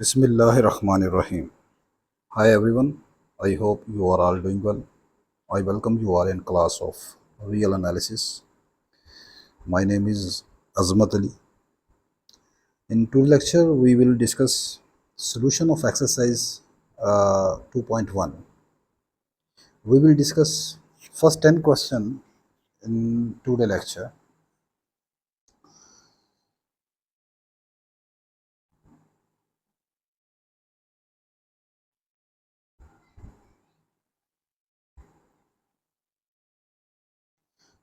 Bismillahirrahmanirrahim. Hi everyone, I hope you are all doing well. I welcome you all in class of real analysis. My name is Azmat Ali. In today's lecture, we will discuss solution of exercise 2.1. We will discuss first 10 question in today's lecture.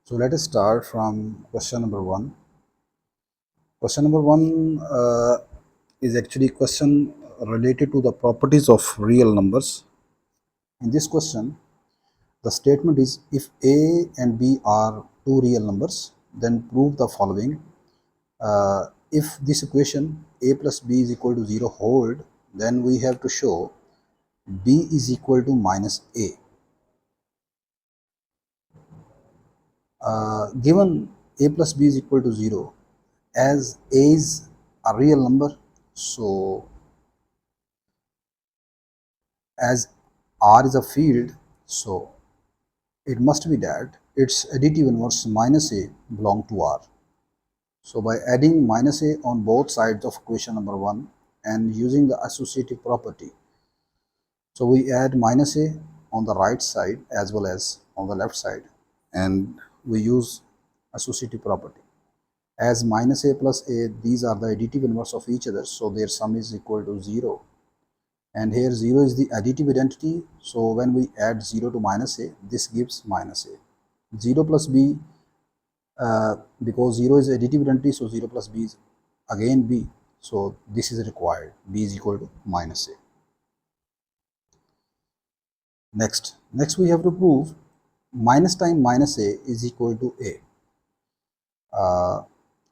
So let us start from question number 1. Question number 1 is actually question related to the properties of real numbers. In this question, the statement is if A and B are two real numbers, then prove the following. If this equation A plus B is equal to 0 hold, then we have to show B is equal to minus A. Given A plus B is equal to 0, as A is a real number, so as R is a field, so it must be that its additive inverse minus A belong to R. So by adding minus A on both sides of equation number 1 and using the associative property, so we add minus A on the right side as well as on the left side, and we use associative property. As minus A plus A, these are the additive inverse of each other, so their sum is equal to 0. And here 0 is the additive identity, so when we add 0 to minus A, this gives minus A. 0 plus B, because 0 is additive identity, so 0 plus B is again B, so this is required. B is equal to minus A. Next we have to prove minus times minus A is equal to A.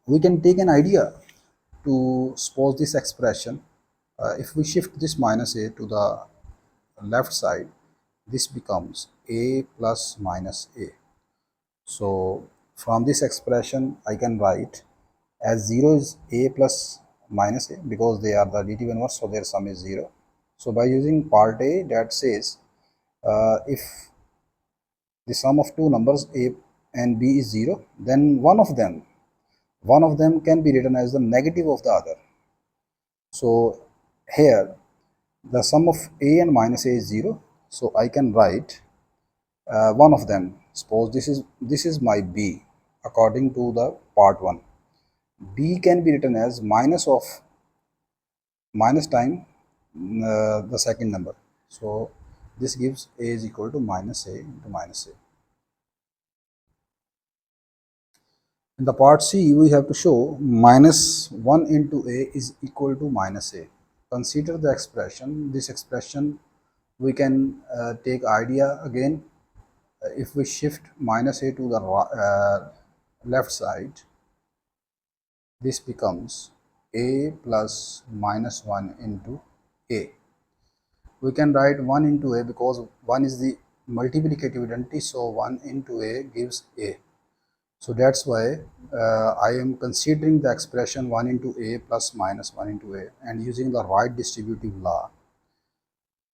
We can take an idea to suppose this expression. If we shift this minus A to the left side, this becomes A plus minus A. So from this expression I can write as 0 is A plus minus A because they are the additive inverse, so their sum is 0. So by using part A, that says if the sum of two numbers A and B is 0, then one of them can be written as the negative of the other. So here the sum of A and minus A is 0, so I can write one of them. Suppose this is my B according to the part 1. B can be written as minus time the second number. So this gives A is equal to minus A into minus A. In the part C, we have to show minus 1 into A is equal to minus A. Consider the expression. This expression we can take idea again. If we shift minus A to the left side, this becomes A plus minus 1 into A. We can write 1 into A because 1 is the multiplicative identity, so 1 into A gives A. So that's why I am considering the expression 1 into A plus minus 1 into A and using the right distributive law.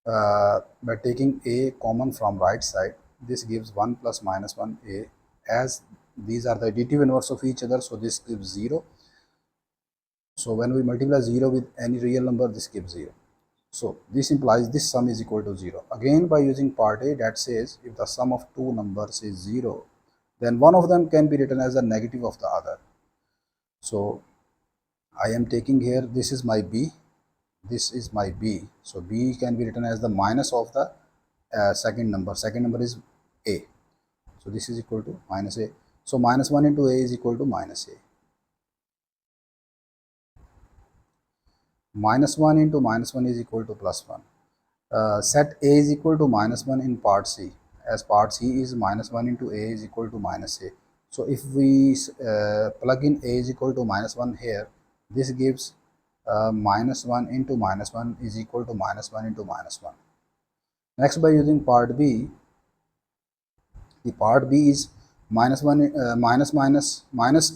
By taking A common from right side, this gives 1 plus minus 1 A, as these are the additive inverse of each other, so this gives 0. So when we multiply 0 with any real number, this gives 0. So this implies this sum is equal to 0. Again, by using part A, that says if the sum of two numbers is 0, then one of them can be written as a negative of the other. So I am taking here, this is my B, this is my B. So B can be written as the minus of the second number is A. So this is equal to minus A. So minus 1 into A is equal to minus A. Minus 1 into minus 1 is equal to plus 1. Set A is equal to minus 1 in part C, as part C is minus 1 into A is equal to minus A. So if we plug in A is equal to minus 1 here, this gives minus 1 into minus 1 is equal to minus 1 into minus 1. Next, by using part B, the part B is minus 1 minus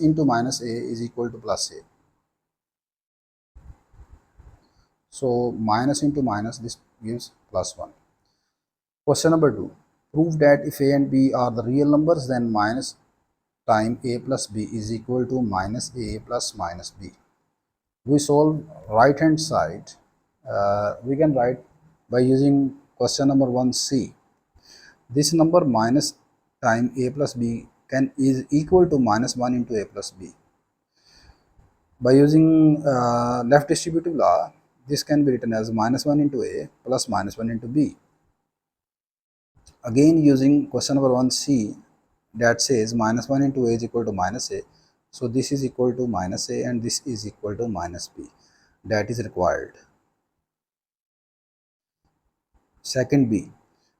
into minus A is equal to plus A. So minus into minus, this gives plus 1. Question number 2. Prove that if a and b are the real numbers, then minus time a plus b is equal to minus a plus minus b. We solve right hand side. We can write by using question number 1c. This number minus time a plus b is equal to minus 1 into a plus b. By using left distributive law, this can be written as minus 1 into a plus minus 1 into b. Again, using question number 1c, that says minus 1 into a is equal to minus a. So this is equal to minus a and this is equal to minus b. That is required. Second b,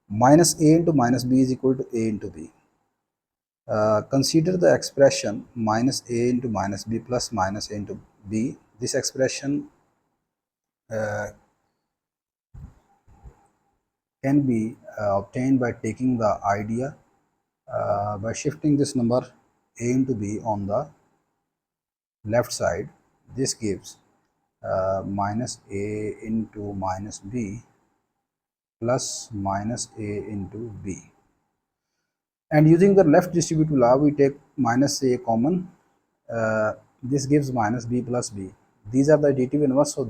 minus a into minus b is equal to a into b. Consider the expression minus a into minus b plus minus a into b. This expression uh, can be obtained by taking the idea by shifting this number a into b on the left side. This gives minus a into minus b plus minus a into b. And using the left distributive law, we take minus a common. This gives minus b plus b. These are the additive inverse, so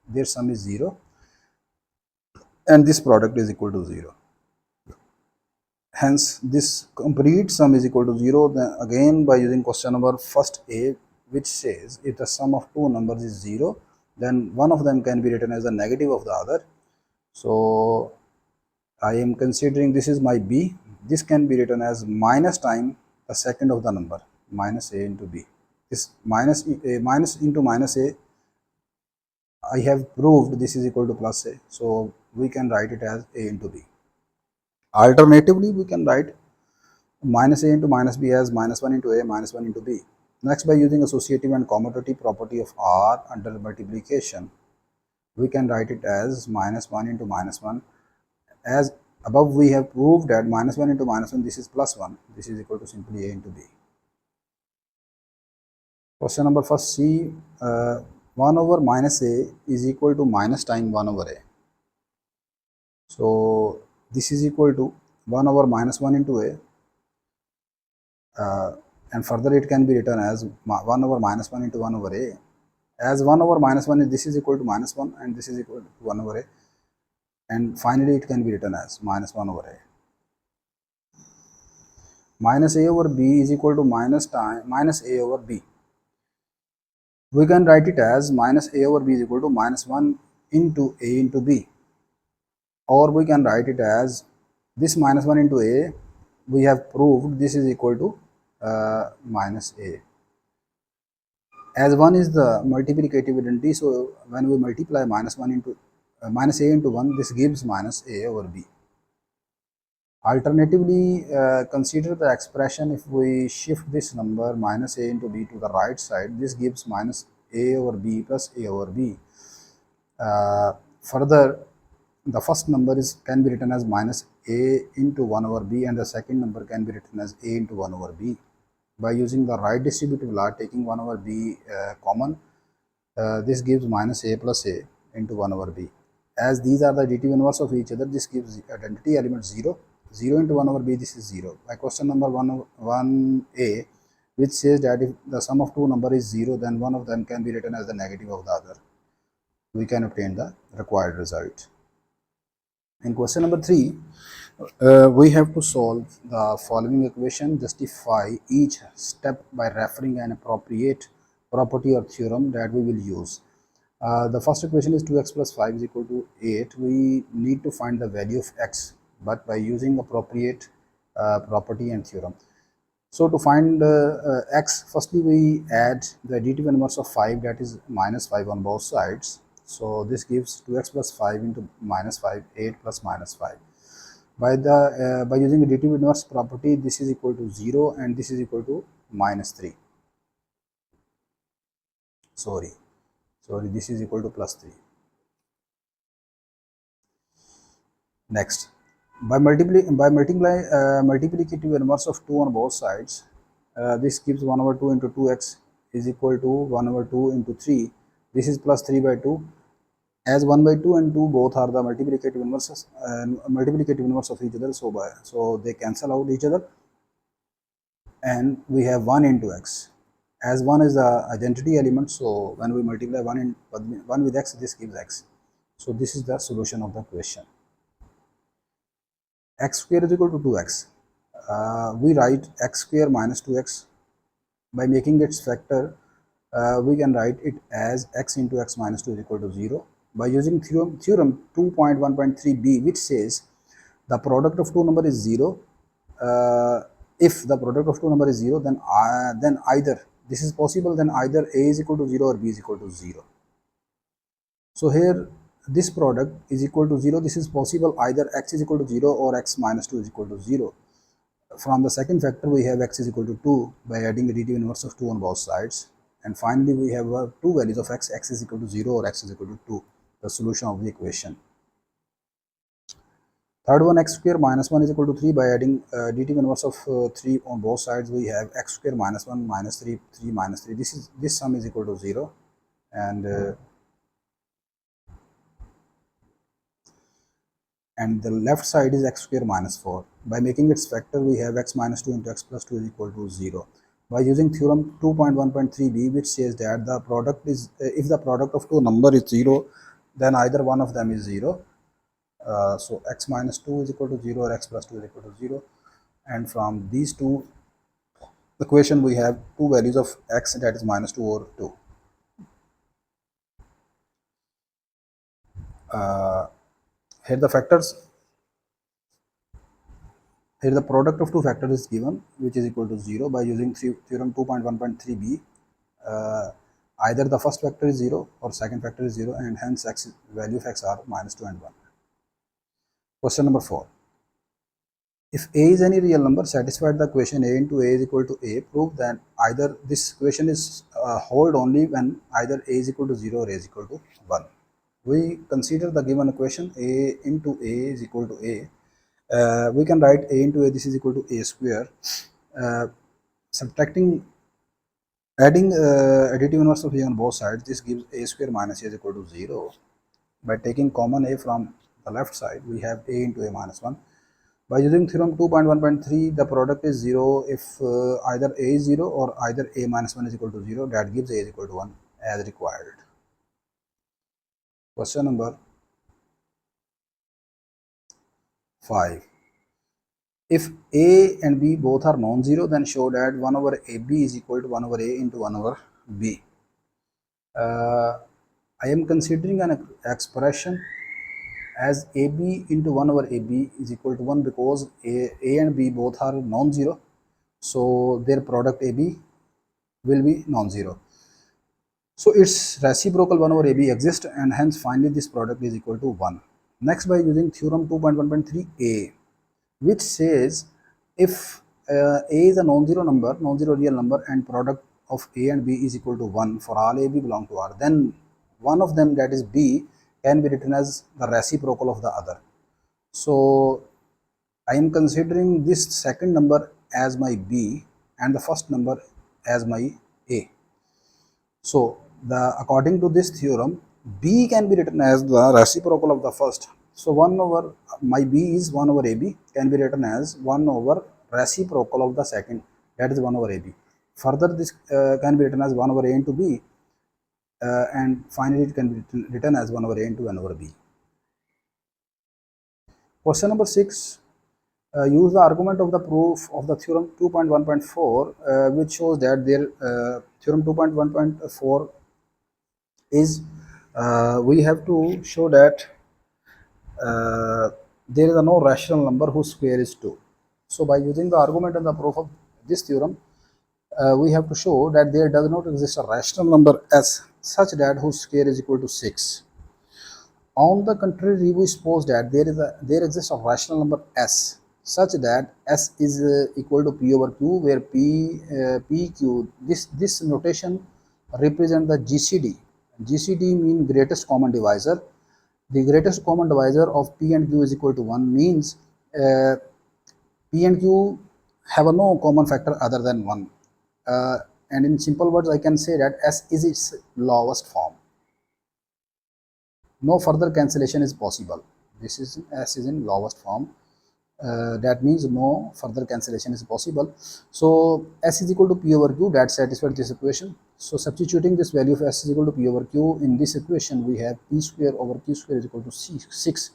their sum is 0 and this product is equal to 0. Hence, this complete sum is equal to 0. Then again, by using question number first a, which says if the sum of two numbers is 0, then one of them can be written as the negative of the other. So I am considering this is my b. This can be written as minus time the second of the number, minus a into b. This minus into minus a, I have proved this is equal to plus a. So we can write it as a into b. Alternatively, we can write minus a into minus b as minus 1 into a minus 1 into b. Next, by using associative and commutative property of R under multiplication, we can write it as minus 1 into minus 1. As above, we have proved that minus 1 into minus 1, this is plus 1. This is equal to simply a into b. Question number first C, 1 over minus a is equal to minus time 1 over a. So this is equal to 1 over minus 1 into a, and further it can be written as 1 over minus 1 into 1 over a. As 1 over minus 1 is, this is equal to minus 1 and this is equal to 1 over a, and finally it can be written as minus 1 over a. Minus a over b is equal to minus a over b. We can write it as minus a over b is equal to minus 1 into a into b, or we can write it as this minus 1 into a, we have proved this is equal to minus a. As 1 is the multiplicative identity, so when we multiply minus 1 into minus a into 1, this gives minus a over b. Alternatively, consider the expression if we shift this number minus a into b to the right side, this gives minus a over b plus a over b. Further, the first number can be written as minus a into 1 over b, and the second number can be written as a into 1 over b. By using the right distributive law, taking 1 over b common, this gives minus a plus a into 1 over b. As these are the additive inverse of each other, this gives identity element 0. 0 into 1 over b, this is 0. By question number 1a, which says that if the sum of two numbers is 0, then one of them can be written as the negative of the other. We can obtain the required result. In question number 3, we have to solve the following equation, justify each step by referring an appropriate property or theorem that we will use. The first equation is 2x plus 5 is equal to 8. We need to find the value of x, but by using appropriate property and theorem. So to find x, firstly we add the additive inverse of 5, that is minus 5 on both sides. So this gives 2x plus 5 into minus 5, 8 plus minus 5. By using additive inverse property, this is equal to 0 and this is equal to minus 3. Sorry, this is equal to plus 3. Next, by multiplicative inverse of 2 on both sides, this gives 1 over 2 into 2x is equal to 1 over 2 into 3. This is plus 3 by 2. as 1 by 2 and 2 both are the multiplicative inverse of each other, so they cancel out each other, and we have 1 into x. As 1 is the identity element, so when we multiply 1 with x, this gives x. So this is the solution of the question. X square is equal to 2x. We write x square minus 2x. By making its factor, we can write it as x into x minus 2 is equal to 0. By using theorem 2.1.3b, which says the product of two numbers is 0. If the product of two numbers is 0, then either this is possible, then either a is equal to 0 or b is equal to 0. So here this product is equal to 0. This is possible, either x is equal to 0 or x minus 2 is equal to 0. From the second factor, we have x is equal to 2 by adding additive inverse of 2 on both sides. And finally, we have two values of x is equal to 0 or x is equal to 2, the solution of the equation. Third one, x square minus 1 is equal to 3 by adding additive inverse of 3 on both sides. We have x square minus 1 minus 3, 3 minus 3. This sum is equal to 0. And the left side is x square minus 4. By making its factor, we have x minus 2 into x plus 2 is equal to 0. By using theorem 2.1.3b, which says that the product is, if the product of two numbers is 0, then either one of them is 0. So x minus 2 is equal to 0 or x plus 2 is equal to 0. And from these two equation, we have two values of x, that is minus 2 or 2. Here the factors, here the product of two factors is given, which is equal to 0. By using theorem 2.1.3b, either the first factor is 0 or second factor is 0, and hence value of x are minus 2 and 1. Question number 4. If a is any real number, satisfied the equation a into a is equal to a, prove that either this equation is hold only when either a is equal to 0 or a is equal to 1. We consider the given equation a into a is equal to a. We can write a into a, this is equal to a square. Adding additive inverse of a on both sides, this gives a square minus a is equal to 0. By taking common a from the left side, we have a into a minus 1. By using theorem 2.1.3, the product is 0 if either a is 0 or either a minus 1 is equal to 0. That gives a is equal to 1 as required. Question number 5. If a and b both are non-zero, then show that 1 over ab is equal to 1 over a into 1 over b. I am considering an expression as ab into 1 over ab is equal to 1 because a and b both are non-zero, so their product ab will be non-zero. So its reciprocal 1 over ab exists, and hence finally this product is equal to 1. Next, by using theorem 2.1.3a, which says if a is a non-zero real number, and product of a and b is equal to 1 for all a b belong to R, then one of them, that is b, can be written as the reciprocal of the other. So I am considering this second number as my b and the first number as my a. So according to this theorem, b can be written as the reciprocal of the first. So 1 over my b is 1 over ab can be written as 1 over reciprocal of the second, that is 1 over ab. Further, this can be written as 1 over a into b, and finally it can be written as 1 over a into 1 over b. Question number 6. Use the argument of the proof of the theorem 2.1.4, which shows that their theorem 2.1.4 is we have to show that there is no rational number whose square is 2. So by using the argument and the proof of this theorem, we have to show that there does not exist a rational number s such that whose square is equal to 6. On the contrary, we suppose that there exists a rational number s such that s is equal to p over q, where pq, this notation represent the GCD. GCD means greatest common divisor. The greatest common divisor of p and q is equal to 1 means p and q have no common factor other than 1. And in simple words, I can say that s is its lowest form. no further cancellation is possible. This is S is in lowest form. That means no further cancellation is possible. So S is equal to P over Q, that satisfies this equation. So substituting this value of S is equal to P over Q in this equation, we have P square over Q square is equal to 6.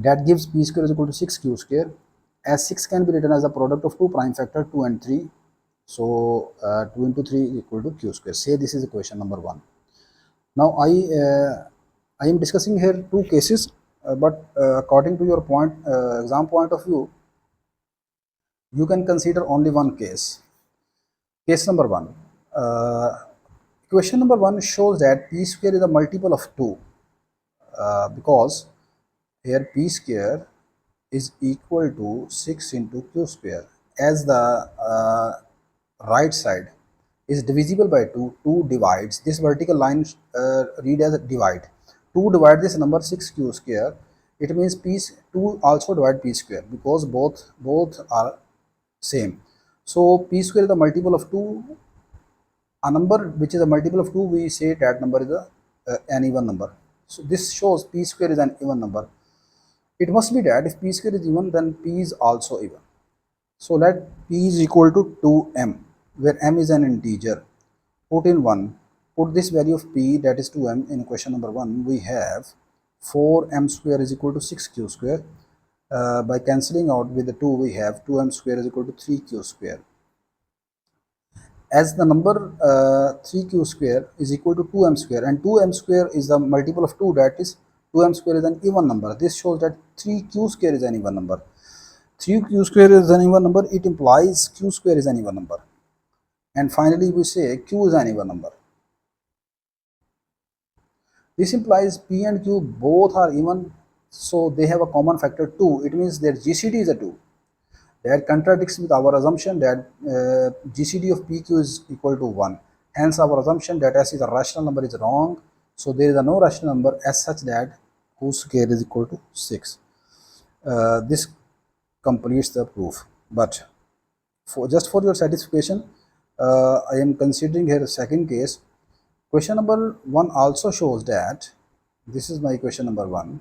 That gives P square is equal to 6Q square. As 6 can be written as the product of two prime factor 2 and 3. So 2 into 3 is equal to Q square. Say this is equation number 1. Now I am discussing here two cases, but according to your exam point of view, you can consider only one case. Case number 1. Equation number 1 shows that P square is a multiple of 2, because here P square is equal to 6 into Q square. As the right side is divisible by 2, 2 divides. This vertical line read as a divide. 2 divide this number 6Q square. It means P 2 also divide P square, because both are same. So P square is the multiple of 2. A number which is a multiple of 2, we say that number is an even number. So this shows P square is an even number. It must be that if P square is even, then P is also even. So let P is equal to 2m, where m is an integer. Put in 1. Put this value of P, that is 2m, in equation number 1. We have 4m square is equal to 6Q square. By cancelling out with the 2, we have 2m square is equal to 3Q square. As the number 3Q square is equal to 2m square, and 2m square is the multiple of 2, that is 2m square is an even number. This shows that 3Q square is an even number. 3Q square is an even number, it implies Q square is an even number. And finally we say Q is an even number. This implies P and Q both are even, so they have a common factor 2. It means their GCD is a 2. That contradicts with our assumption that GCD of PQ is equal to 1. Hence our assumption that S is a rational number is wrong. So there is no rational number as such that whose square is equal to 6. This completes the proof. But just for your satisfaction, I am considering here a second case. Question number 1 also shows that, this is my question number 1.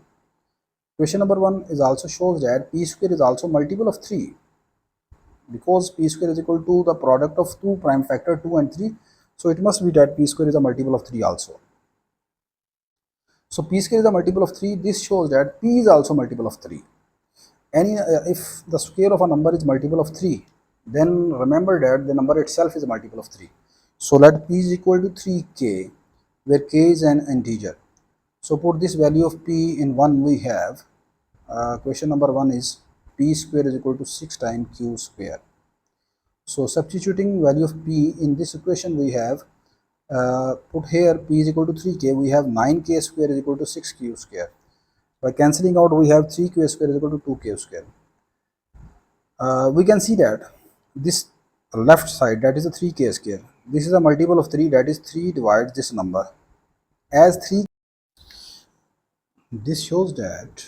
Question number 1 is also shows that P square is also multiple of 3, because P square is equal to the product of two prime factor 2 and 3. So it must be that P square is a multiple of 3 also. So P square is a multiple of 3. This shows that P is also multiple of 3. If the square of a number is multiple of 3, then remember that the number itself is a multiple of 3. So let P is equal to 3k, where k is an integer. So put this value of P in 1, we have question number 1 is P square is equal to 6 times Q square. So substituting value of P in this equation, we have put here P is equal to 3k, we have 9k square is equal to 6Q square. By cancelling out, we have 3Q square is equal to 2K square. We can see that this left side, that is a 3K square. This is a multiple of 3, that is 3 divides this number. As 3, this shows that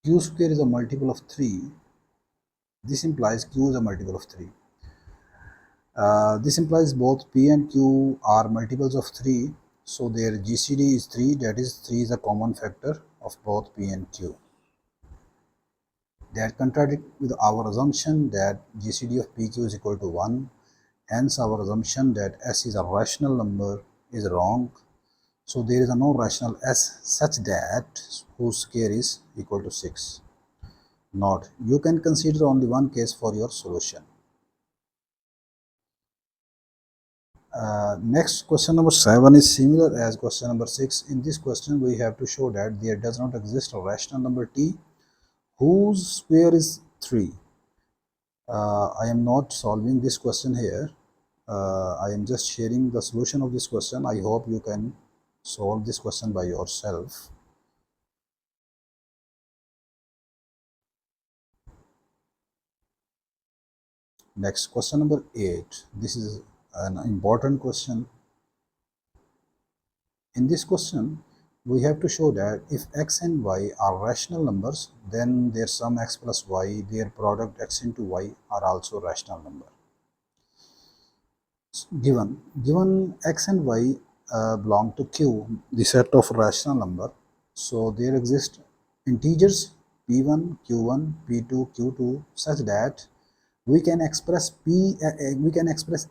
Q square is a multiple of 3. This implies Q is a multiple of 3. This implies both P and Q are multiples of 3. So their GCD is 3, that is 3 is a common factor of both P and Q. That contradicts with our assumption that GCD of PQ is equal to 1. Hence our assumption that S is a rational number is wrong. So there is no rational S such that whose square is equal to 6. Not. You can consider only one case for your solution. Next, question number 7 is similar as question number 6. In this question, we have to show that there does not exist a rational number t whose square is 3. I am not solving this question here. I am just sharing the solution of this question. I hope you can solve this question by yourself. Next, question number 8. This is an important question. In this question, we have to show that if x and y are rational numbers, then their sum x plus y, their product x into y are also rational number. Given x and y belong to Q, the set of rational number. So there exist integers P1, Q1, P2, Q2 such that we can express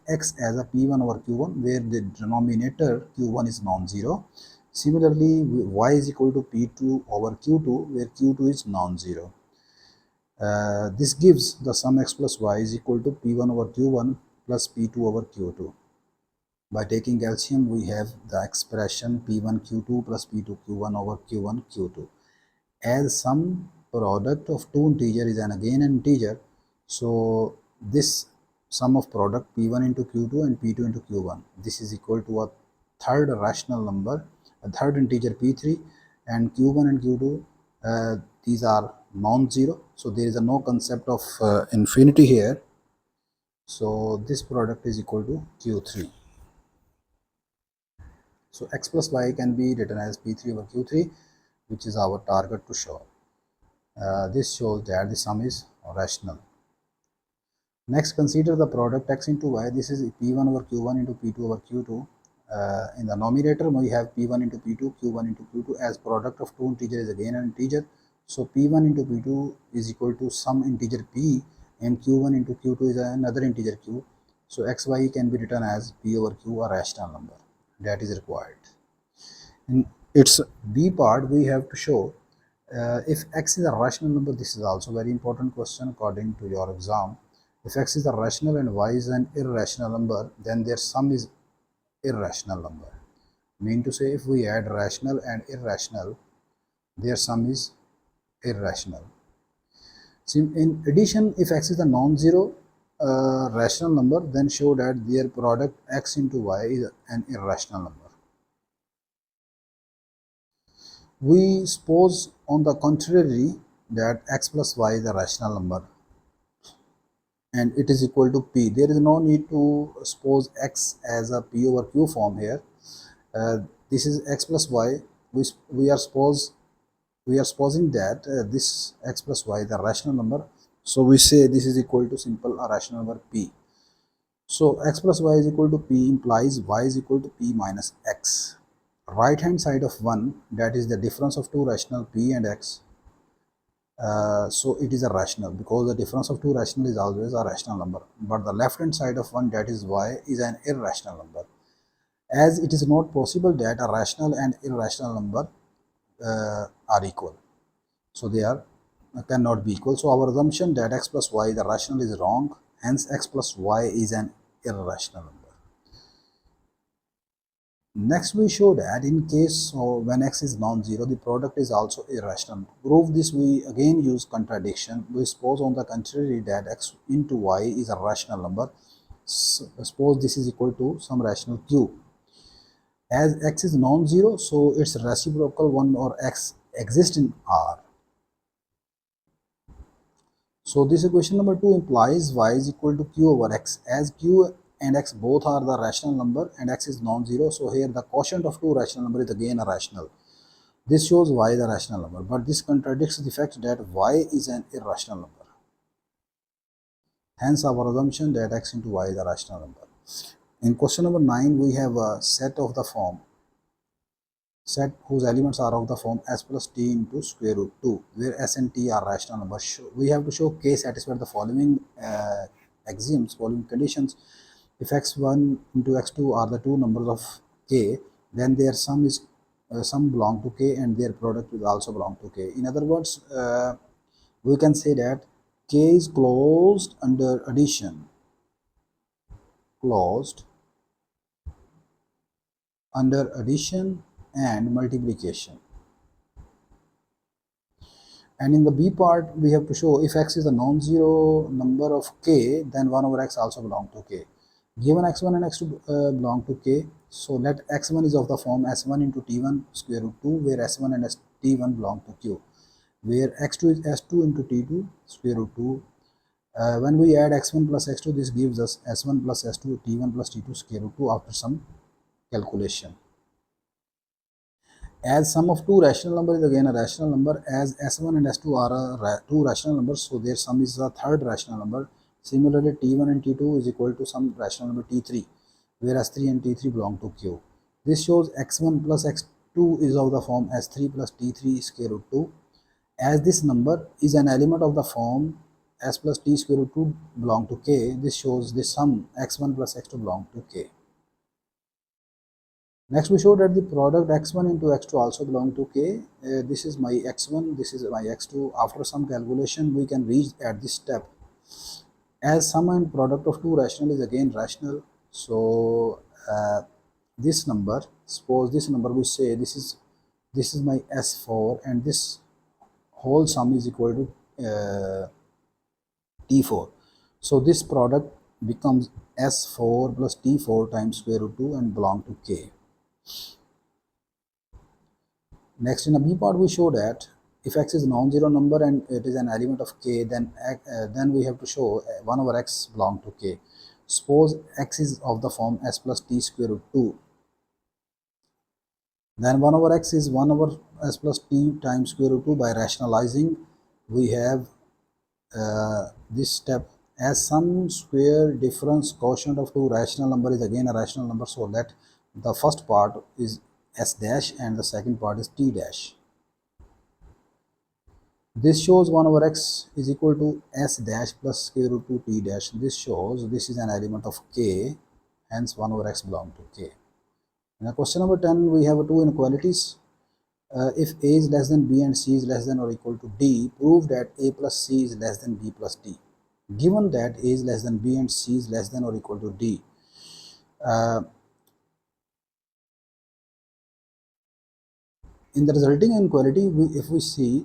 x as a P1 over Q1 where the denominator Q1 is non-zero. Similarly, y is equal to P2 over Q2 where Q2 is non-zero. This gives the sum x plus y is equal to P1 over Q1 plus P2 over Q2. By taking LCM, we have the expression P1 Q2 plus P2 Q1 over Q1 Q2. As sum product of two integers is again an integer, so this sum of product P1 into Q2 and P2 into Q1, this is equal to a third rational number, a third integer P3, and Q1 and Q2, these are non-zero, so there is a no concept of infinity here, so this product is equal to Q3. So x plus y can be written as P3 over Q3, which is our target to show. This shows that the sum is rational. Next, consider the product x into y. This is P1 over Q1 into P2 over Q2. In the numerator, we have P1 into P2, Q1 into Q2 as product of two integers is again an integer. So P1 into P2 is equal to some integer P and Q1 into Q2 is another integer Q. So xy can be written as P over Q, a rational number that is required. In its B part, we have to show if x is a rational number. This is also very important question according to your exam. If x is a rational and y is an irrational number, then their sum is irrational number. Mean to say, if we add rational and irrational, their sum is irrational. So in addition, if x is a non-zero rational number, then show that their product x into y is an irrational number. We suppose on the contrary that x plus y is a rational number and it is equal to p. There is no need to suppose x as a p over q form here. This is x plus y. We are supposing that this x plus y is a rational number. So we say this is equal to simple a rational number p. So x plus y is equal to p implies y is equal to p minus x. Right hand side of 1, that is the difference of two rational p and x, so it is a rational because the difference of two rational is always a rational number, but the left hand side of 1, that is y, is an irrational number, as it is not possible that a rational and irrational number are equal, so they are cannot be equal. So our assumption that x plus y the rational is wrong, hence x plus y is an irrational number. Next, we show that in case when x is non-zero, the product is also irrational. To prove this, we again use contradiction. We suppose on the contrary that x into y is a rational number. Suppose this is equal to some rational q. As x is non-zero, so its reciprocal 1 or x exists in R. So this equation number 2 implies y is equal to q over x. As q and x both are the rational number and x is non-zero, so here the quotient of two rational number is again a rational. This shows y is a rational number, but this contradicts the fact that y is an irrational number. Hence our assumption that x into y is a rational number. In question number 9, we have a set whose elements are of the form s plus t into square root 2, where s and t are rational numbers. We have to show k satisfies the following axioms, following conditions. If x1 into x2 are the two numbers of k, then their sum belong to k and their product will also belong to k. In other words, we can say that k is closed under addition, and multiplication. And in the B part, we have to show if x is a non-zero number of k, then 1 over x also belong to k. Given x1 and x2 belong to k, so let x1 is of the form s1 into t1 square root 2, where s1 and t1 belong to q, where x2 is s2 into t2 square root 2. When we add x1 plus x2, this gives us s1 plus s2 t1 plus t2 square root 2 after some calculation. As sum of two rational numbers is again a rational number, as s1 and s2 are two rational numbers, so their sum is a third rational number. Similarly, t1 and t2 is equal to some rational number t3, where s3 and t3 belong to q. This shows x1 plus x2 is of the form s3 plus t3 square root 2. As this number is an element of the form s plus t square root 2 belong to k, this shows the sum x1 plus x2 belong to k. Next, we show that the product x1 into x2 also belong to k. This is my x1, this is my x2. After some calculation, we can reach at this step. As sum and product of two rational is again rational, so this number, suppose this number we say this is my s4 and this whole sum is equal to t4. So this product becomes s4 plus t4 times square root 2 and belong to k. Next, in the b part, we show that if x is a non-zero number and it is an element of k, then we have to show 1 over x belong to k. Suppose x is of the form s plus t square root 2. Then 1 over x is 1 over s plus t times square root 2. By rationalizing, we have this step as some square difference quotient of two rational number is again a rational number, so that the first part is s dash and the second part is t dash. This shows 1 over x is equal to s dash plus square root 2 t dash. This shows this is an element of k, hence 1 over x belong to k. Now question number 10, we have two inequalities. If a is less than b and c is less than or equal to d, prove that a plus c is less than b plus d. Given that a is less than b and c is less than or equal to d, in the resulting inequality, if we see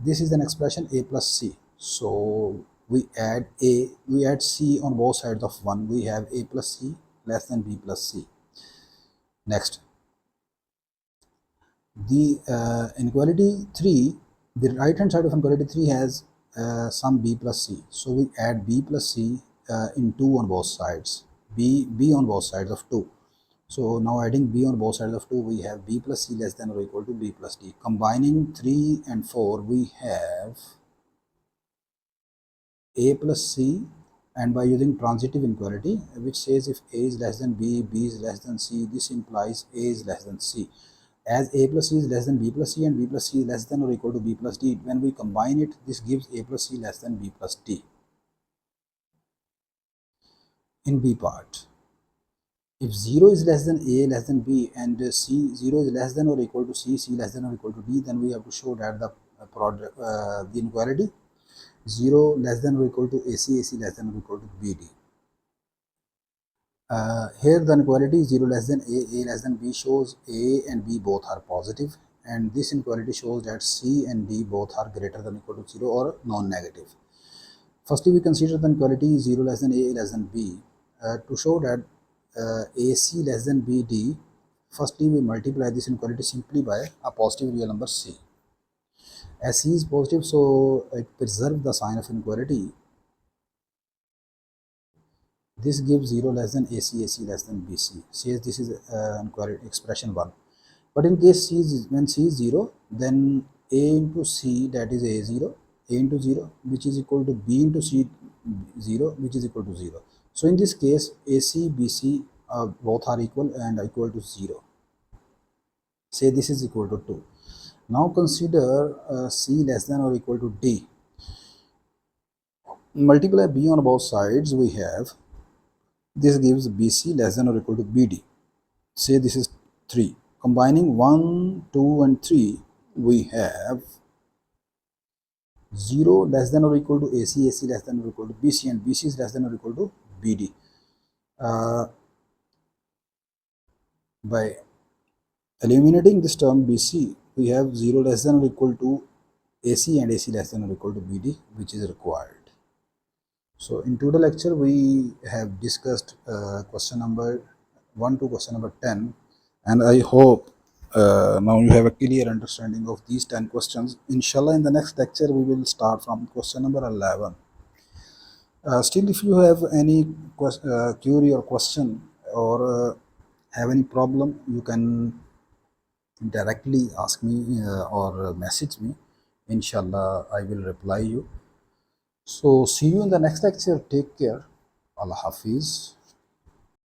this is an expression a plus c, so we add c on both sides of 1, we have a plus c less than b plus c. Next, the inequality 3, the right hand side of inequality 3 has some b plus c, so we add b plus c in 2 on both sides, b on both sides of 2. So now adding b on both sides of 2, we have b plus c less than or equal to b plus d. Combining 3 and 4, we have a plus c, and by using transitive inequality, which says if a is less than b, b is less than c, this implies a is less than c. As a plus c is less than b plus c and b plus c is less than or equal to b plus d, when we combine it, this gives a plus c less than b plus d. In b part, if 0 is less than a less than b and c 0 is less than or equal to c, c less than or equal to d, then we have to show that the product, the inequality 0 less than or equal to ac, ac less than or equal to bd. Here the inequality 0 less than a less than b shows a and b both are positive, and this inequality shows that c and d both are greater than or equal to 0 or non-negative. Firstly, we consider the inequality 0 less than a less than b. To show that AC less than BD, firstly we multiply this inequality simply by a positive real number C. As C is positive, so it preserves the sign of inequality. This gives 0 less than AC, AC less than BC. Says this is inequality expression 1. But in case C is, when C is 0, then A into C, that is A0, A into 0, which is equal to B into C 0, which is equal to 0. So in this case, AC, BC both are equal and equal to 0. Say this is equal to 2. Now consider C less than or equal to D. Multiply B on both sides, we have, this gives BC less than or equal to BD. Say this is 3. Combining 1, 2 and 3, we have 0 less than or equal to AC, AC less than or equal to BC, and BC is less than or equal to BD. By eliminating this term BC, we have 0 less than or equal to AC and AC less than or equal to BD, which is required. So in today's lecture, we have discussed question number 1 to question number 10, and I hope now you have a clear understanding of these 10 questions. Inshallah, in the next lecture, we will start from question number 11. Still, if you have any query or question or have any problem, you can directly ask me or message me. Inshallah, I will reply you. So see you in the next lecture. Take care. Allah Hafiz.